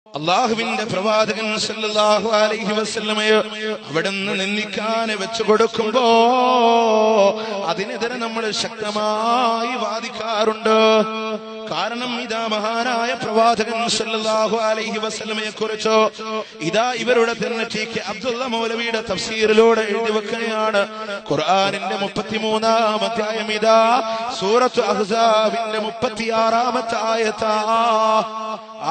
അള്ളാഹുവിന്റെ പ്രവാചകൻ സല്ലല്ലാഹു അലൈഹി വസല്ലമയെ അവിടുന്ന് നിന്ദിക്കാൻ വെച്ചു കൊടുക്കുമ്പോ അതിനെതിരെ നമ്മൾ ശക്തമായി വാദിക്കാറുണ്ട്. കാരണം ഇതാ മഹാനായ പ്രവാചകൻ സല്ലല്ലാഹു അലൈഹി വസല്ലമയെ കുറിച്ച് ഇതാ ഇവരുടെ തന്നെ ടി.കെ. അബ്ദുള്ള മൗലവിയുടെ തഫ്സീറിലൂടെ എഴുതി വെക്കുകയാണ്. ഖുർആനിന്റെ 33-ാം അധ്യായം ഇതാ സൂറത്ത് അഹ്സാബിന്റെ 36-ാമത്തെ ആയത്താ.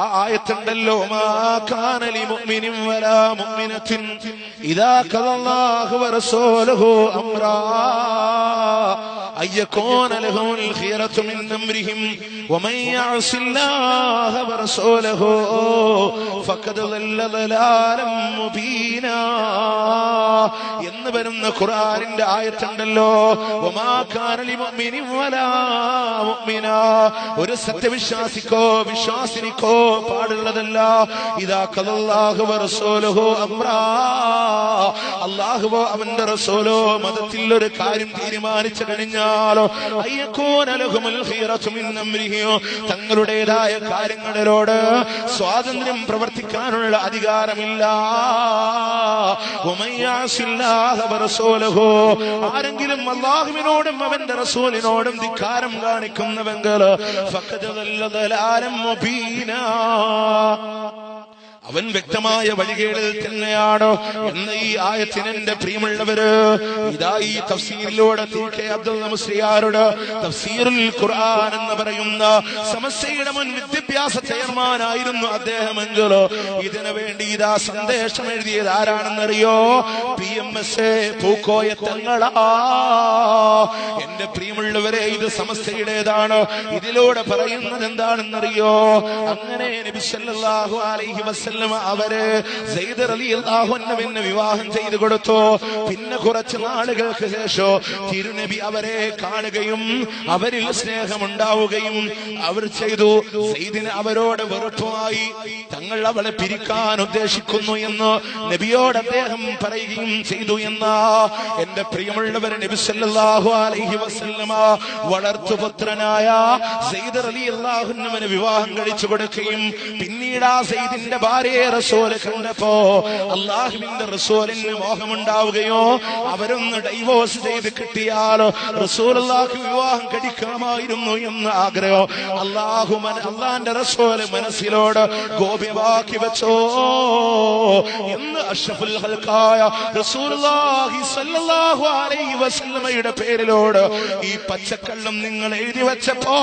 ആ ആയത്തുണ്ടല്ലോ, മാ കാന ലിമുഅ്മിനിൻ വലാ മുഅ്മിനത്തിൻ ഇദാ ഖദല്ലാഹു വറസൂലുഹു അംറാ അയ്യകൂന ലഹുൽ ഖിയറതു മിൻ അംരിഹിം വമൻ യഅസില്ലാഹ വറസൂലുഹു ഫഖദ് ളല്ല ളലാലൻ മുബീനാ എന്ന് വരുന്ന ഖുർആനിന്റെ ആയത്തുണ്ടല്ലോ. വമാ കാന ലിമുഅ്മിനിൻ വലാ മുഅ്മിനാ, ഒരു സത്യവിശ്വാസിക്കോ വിശ്വാസിനിക്കോ പാടുള്ളതല്ല. ഇദാ ഖദല്ലാഹു വറസൂലുഹു അംറാ, അല്ലാഹുവോ അവന്റെ റസൂലോ മതത്തിൽ ഒരു കാര്യം തീരുമാനിച്ചു കഴിഞ്ഞാലോ അയ്യകൂന ലഹുൽ ഖിയറതു മിൻ അംരിഹി, തങ്ങളുടേതായ കാര്യങ്ങളിലോട് സ്വാതന്ത്ര്യം പ്രവർത്തിക്കാനുള്ള അധികാരമില്ല. വമൻ യഅസില്ലാഹ വറസൂലുഹു, ആരെങ്കിലും അല്ലാഹുവിനോടും അവന്റെ റസൂലിനോടും ധിക്കാരം കാണിക്കുന്നവെങ്കിൽ ഫഖദ് ളല്ല ളലാലൻ മുബീനാ, അവൻ വ്യക്തമായ വഴികേടിൽ തന്നെയാണ് എന്ന് ഈ ആയത്തിന് എന്റെ പ്രിയമുള്ളവര് ഇതാ ഈ തഫ്സീറിലൂടെ ടി.കെ. അബ്ദുള്ള മുസ്ലിയാരുടെ തഫ്സീറുൽ ഖുർആൻ എന്ന് പറയുന്ന സമസ്തയുടെ മുൻ വിദ്യാഭ്യാസ ചെയർമാനായിരുന്നു അദ്ദേഹമെങ്കിലോ ഇതിനു വേണ്ടി ഇതാ സന്ദേശം എഴുതിയത് ആരാണെന്നറിയോ? PMS പൂക്കോയ തങ്ങളാ. എന്റെ പ്രിയമുള്ളവരെ, ഇത് സമസ്തയുടേതാണ്. ഇതിലൂടെ പറയുന്നത് എന്താണെന്നറിയോ? അങ്ങനെ നബി സല്ലല്ലാഹു അലൈഹി വസല്ലം അവര് സയ്യിദ് റളിയല്ലാഹു അൻഹുവിനെ വിവാഹം ചെയ്തു കൊടുത്തു. പിന്നെ കുറച്ച് നാളുകൾക്ക് ശേഷം തിരുനബി അവരെ കാണുകയും അവരിൽ സ്നേഹമുണ്ടാവുകയും അവർ ചെയ്തു. സയ്യിദിന് അവരോട് വെറുപ്പമായി, തങ്ങൾ അവളെ പിരിക്കാൻ ഉദ്ദേശിക്കുന്നു എന്ന് നബിയോട് അദ്ദേഹം പറയുകയും ചെയ്തു എന്ന എന്റെ പ്രിയമുള്ളവർ, നബി സല്ലല്ലാഹു അലൈഹി വസല്ലമ വളർത്തുപുത്രനായ സയ്യിദ് റളിയല്ലാഹു അൻഹുവിനെ വിവാഹം കഴിച്ചു കൊടുക്കുകയും പിന്നീട് ആ സയ്യിദിന്റെ ഭാര്യ റസൂൽ കണ്ടപ്പോ അല്ലാഹുവിന്റെ റസൂലിന് മോഹമുണ്ടാവുകയോ അവരൊന്ന് ഡൈവോഴ്സ് ചെയ്ത് കിട്ടിയാൽ റസൂലുള്ളാഹിക്ക് വിവാഹം കഴിക്കാമായിരുന്നു എന്ന ആഗ്രഹം അല്ലാഹുവിന്റെ റസൂൽ മനസ്സിലോട് ഗോപ്യമാക്കി വെച്ചോ എന്ന് അഷ്റഫുൽ ഖൽഖായ റസൂലുള്ളാഹി സ്വല്ലല്ലാഹു അലൈഹി വസല്ലമയുടെ പേരിലോട് ഈ പച്ചക്കള്ളം നിങ്ങൾ എഴുതി വെച്ചപ്പോ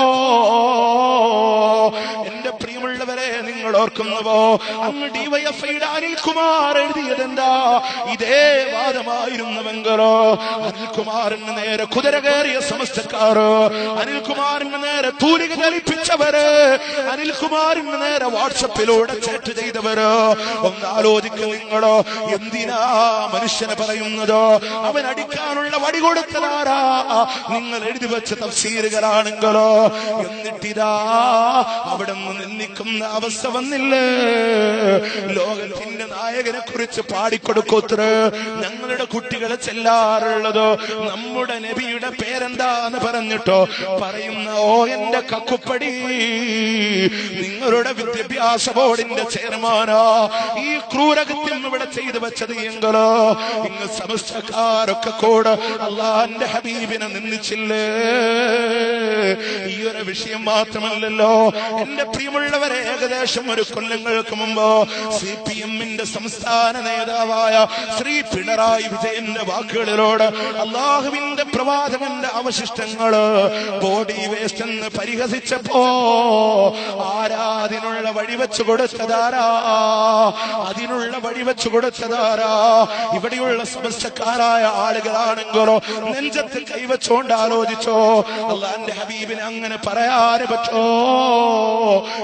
എന്റെ പ്രിയമുള്ളവരെ, നിങ്ങൾ ഓർക്കുന്നുവോ അങ്ങ് ഡിവൈഎഫ്ഐയുടെ അനിൽകുമാർ എഴുതിയതെന്താ? ഇതേ വാദമായിരുന്നുവെങ്കിലോ അനിൽകുമാറിന് നേരെ കുതിര കയറിയ സമസ്തക്കാര്, അനിൽകുമാറിന് നേരെ തൂലിക ചലിപ്പിച്ചവര്, അനിൽകുമാറിന് നേരെ വാട്സപ്പിലൂടെ ചാറ്റ് ചെയ്തവര്, ഒന്ന് ആലോചിക്കും നിങ്ങളോ. എന്തിനാ മനുഷ്യനെ പറയുന്നതോ? അവൻ അടിക്കാനുള്ള വടി കൊടുത്തതാരാ? നിങ്ങൾ എഴുതി വെച്ച തഫ്സീറുകളാണെങ്കിലോ. എന്നിട്ടിതാ അവിടെ നിന്ന് നിന്ദിക്കുന്ന അവസ്ഥ വന്നില്ലേ? ലോകത്തിന്റെ നായകനെ കുറിച്ച് പാടിക്കൊടുക്കോത്ര ഞങ്ങളുടെ കുട്ടികളെ ചെല്ലാറുള്ളത് നമ്മുടെ നബിയുടെ പേരെന്താന്ന് പറഞ്ഞിട്ടോ പറയുന്ന ഓ എന്റെ കക്കുപ്പടി, നിങ്ങളുടെ വിദ്യാഭ്യാസ ബോർഡിന്റെ ചെയർമാനാ ഈ ക്രൂരകൃത്യം ഇവിടെ ചെയ്തു വെച്ചത് എങ്കിലോ ഇന്ന് സമസ്തക്കാരൊക്കെ കൂടെ അള്ളാന്റെ ഹബീബിനെ നിന്ദിച്ചില്ലേ? ഈ ഒരു വിഷയം മാത്രമല്ലല്ലോ എന്റെ പ്രിയമുള്ളവരെ, ഏകദേശം ഒരു കൊല്ലങ്ങൾക്ക് മുമ്പ് CPM-ന്റെ സംസ്ഥാന നേതാവായ ശ്രീ പിണറായി വിജയന്റെ വാക്കുകളിലോട് അല്ലാഹുവിന്റെ പ്രവാചകന്റെ അവശിഷ്ടങ്ങള് ബോഡി വേസ്റ്റ് എന്ന് പരിഹസിച്ചപ്പോ ആരാതിനുള്ള വഴിവെച്ചു കൊടുത്തതാരാ? അതിനുള്ള വഴിവെച്ചു കൊടുത്തതാരാ? ഇവിടെയുള്ള സമസ്തക്കാരായ ആളുകളാണെങ്കിലോ നെഞ്ചത്ത് കൈവച്ചോണ്ട് ആലോചിച്ചോ, അള്ളാന്റെ ഹബീബിനെ അങ്ങനെ പറയാൻ പറ്റോ?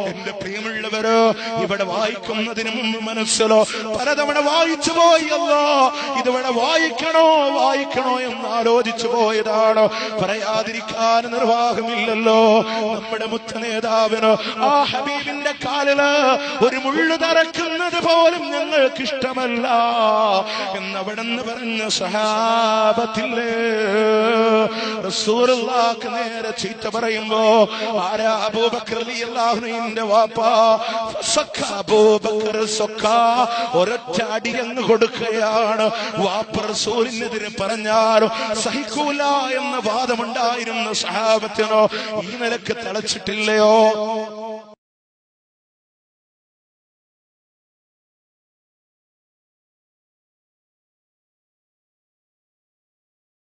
എന്റെ പ്രിയമുള്ളവര്, ഇവിടെ വായിക്കുന്നതിന് മുമ്പ് മനസ്സിലോ പലതവണ വായിച്ചു പോയി. അല്ലാ, ഇതിവിടെ വായിക്കണോ എന്ന് ആലോചിച്ചു പോയി. പോയതാണ്. പറയാതിരിക്കാൻ നിർവാഹമില്ലല്ലോ. നമ്മുടെ മുത്ത നേതാവിന് ആ ഹബീബിന്റെ കാലില് ഒരു മുള്ളു തറക്കുന്നത് പോലും ഞങ്ങൾക്ക് ഇഷ്ടമല്ല എന്നവിടെന്ന് പറഞ്ഞ സഹാബത്തില്ലേ. റസൂലുള്ളാഹിക്ക് നേരെ ചീത്ത പറയുമ്പോ ആരാ? അബൂബക്കർ റളിയല്ലാഹു അൻഹുവിന്റെ വാപ്പ. ഫസക്ക അബൂബക്കർ സക്ക, ഒരൊറ്റ അടി അങ്ങ് കൊടുക്കുകയാണ്. വാപ്പ റസൂലിനെതിരെ പറഞ്ഞാലും സഹിക്കൂല എന്ന വാദമുണ്ടായിരുന്ന സഹാബത്തിനോ ഈ നിലക്ക് തളച്ചിട്ടില്ലയോ?